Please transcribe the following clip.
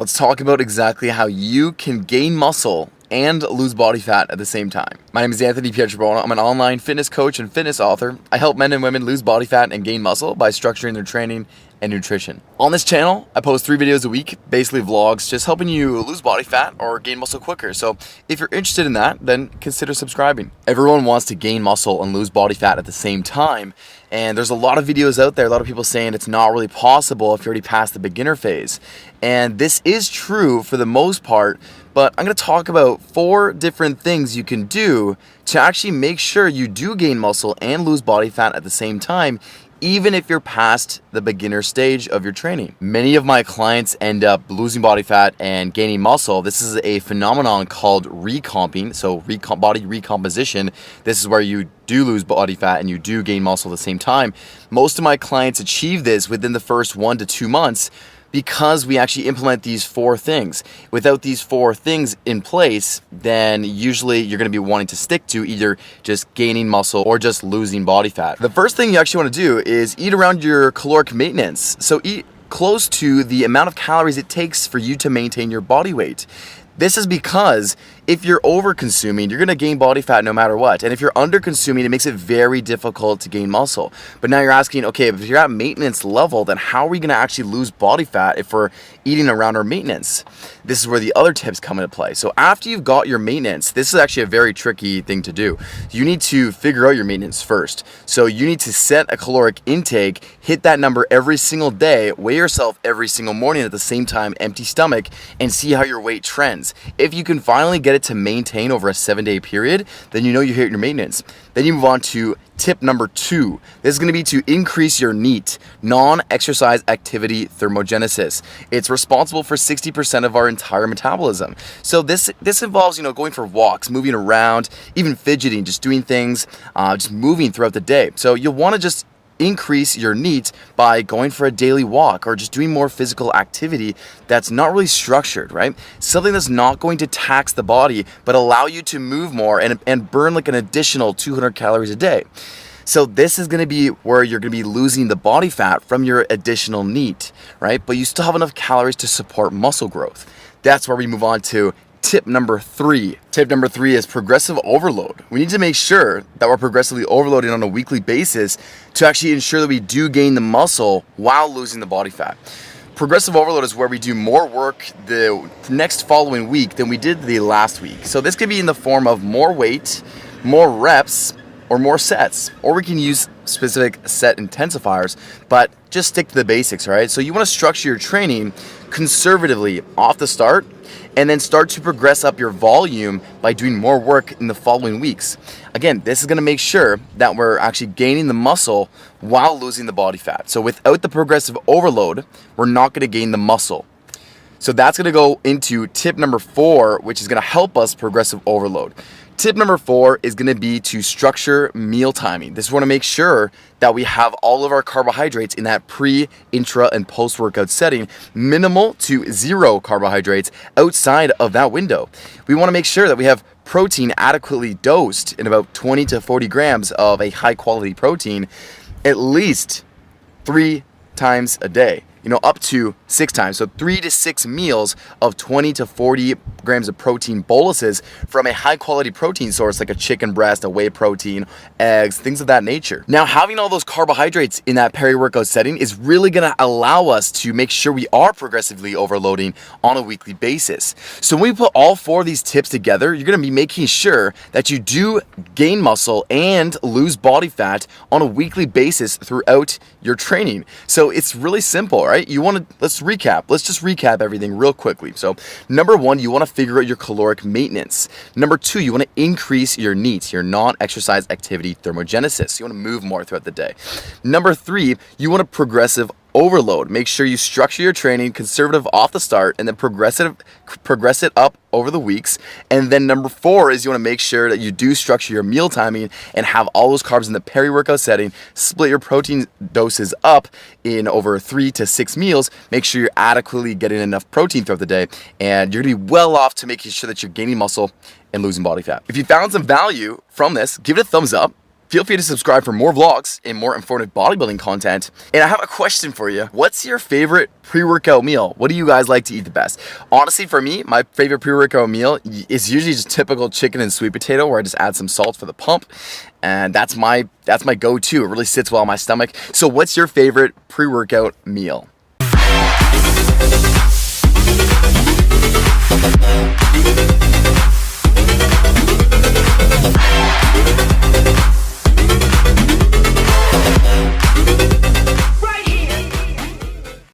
let's talk about exactly how you can gain muscle and lose body fat at the same time. My name is Anthony Pietrobono. I'm an online fitness coach and fitness author. I help men and women lose body fat and gain muscle by structuring their training and nutrition. On this channel, I post 3 videos a week, basically vlogs, just helping you lose body fat or gain muscle quicker. So if you're interested in that, then consider subscribing. Everyone wants to gain muscle and lose body fat at the same time. And there's a lot of videos out there, a lot of people saying it's not really possible if you're already past the beginner phase. And this is true for the most part, but I'm going to talk about 4 different things you can do to actually make sure you do gain muscle and lose body fat at the same time, even if you're past the beginner stage of your training. Many of my clients end up losing body fat and gaining muscle. This is a phenomenon called recomping, so body recomposition. This is where you do lose body fat and you do gain muscle at the same time. Most of my clients achieve this within the first 1 to 2 months because we actually implement these 4 things. Without these 4 things in place, then usually you're gonna be wanting to stick to either just gaining muscle or just losing body fat. The first thing you actually wanna do is eat around your caloric maintenance. So eat close to the amount of calories it takes for you to maintain your body weight. This is because if you're over consuming, you're gonna gain body fat no matter what. And if you're under consuming, it makes it very difficult to gain muscle. But now you're asking, okay, if you're at maintenance level, then how are we gonna actually lose body fat if we're eating around our maintenance? This is where the other tips come into play. So after you've got your maintenance, this is actually a very tricky thing to do. You need to figure out your maintenance first. So you need to set a caloric intake, hit that number every single day, weigh yourself every single morning at the same time, empty stomach, and see how your weight trends. If you can finally get it to maintain over a 7-day period, then you know you hit your maintenance. Then you move on to tip number 2. This is going to be to increase your NEAT, non-exercise activity thermogenesis. It's responsible for 60% of our entire metabolism. So this involves, going for walks, moving around, even fidgeting, just doing things, just moving throughout the day. So you'll want to just increase your NEAT by going for a daily walk or just doing more physical activity that's not really structured, right? Something that's not going to tax the body, but allow you to move more and burn like an additional 200 calories a day. So this is going to be where you're going to be losing the body fat from your additional NEAT, right? But you still have enough calories to support muscle growth. That's where we move on to tip number 3. Tip number 3 is progressive overload. We need to make sure that we're progressively overloading on a weekly basis to actually ensure that we do gain the muscle while losing the body fat. Progressive overload is where we do more work the next following week than we did the last week. So this can be in the form of more weight, more reps, or more sets, or we can use specific set intensifiers, but just stick to the basics, right? So you want to structure your training conservatively off the start and then start to progress up your volume by doing more work in the following weeks. Again, this is going to make sure that we're actually gaining the muscle while losing the body fat. So without the progressive overload, we're not going to gain the muscle. So that's going to go into tip number 4, which is going to help us progressive overload. Tip number 4 is going to be to structure meal timing. This is want to make sure that we have all of our carbohydrates in that pre, intra, and post-workout setting, minimal to 0 carbohydrates outside of that window. We want to make sure that we have protein adequately dosed in about 20 to 40 grams of a high-quality protein at least 3 times a day. Up to 6 times. So 3 to 6 meals of 20 to 40 grams of protein boluses from a high quality protein source like a chicken breast, a whey protein, eggs, things of that nature. Now, having all those carbohydrates in that peri-workout setting is really going to allow us to make sure we are progressively overloading on a weekly basis. So when we put all 4 of these tips together, you're going to be making sure that you do gain muscle and lose body fat on a weekly basis throughout your training. So it's really simple, right? Let's just recap everything real quickly. So number 1, you want to figure out your caloric maintenance. Number 2, you want to increase your NEAT, your non-exercise activity thermogenesis. You want to move more throughout the day. Number 3, you want to progressive overload. Make sure you structure your training conservative off the start and then progress it up over the weeks. And then number 4 is you want to make sure that you do structure your meal timing and have all those carbs in the peri-workout setting. Split your protein doses up in over 3 to 6 meals. Make sure you're adequately getting enough protein throughout the day, and you're going to be well off to making sure that you're gaining muscle and losing body fat. If you found some value from this, give it a thumbs up. Feel free to subscribe for more vlogs and more informative bodybuilding content. And I have a question for you. What's your favorite pre-workout meal? What do you guys like to eat the best? Honestly, for me, my favorite pre-workout meal is usually just typical chicken and sweet potato, where I just add some salt for the pump. And that's my go-to. It really sits well on my stomach. So what's your favorite pre-workout meal?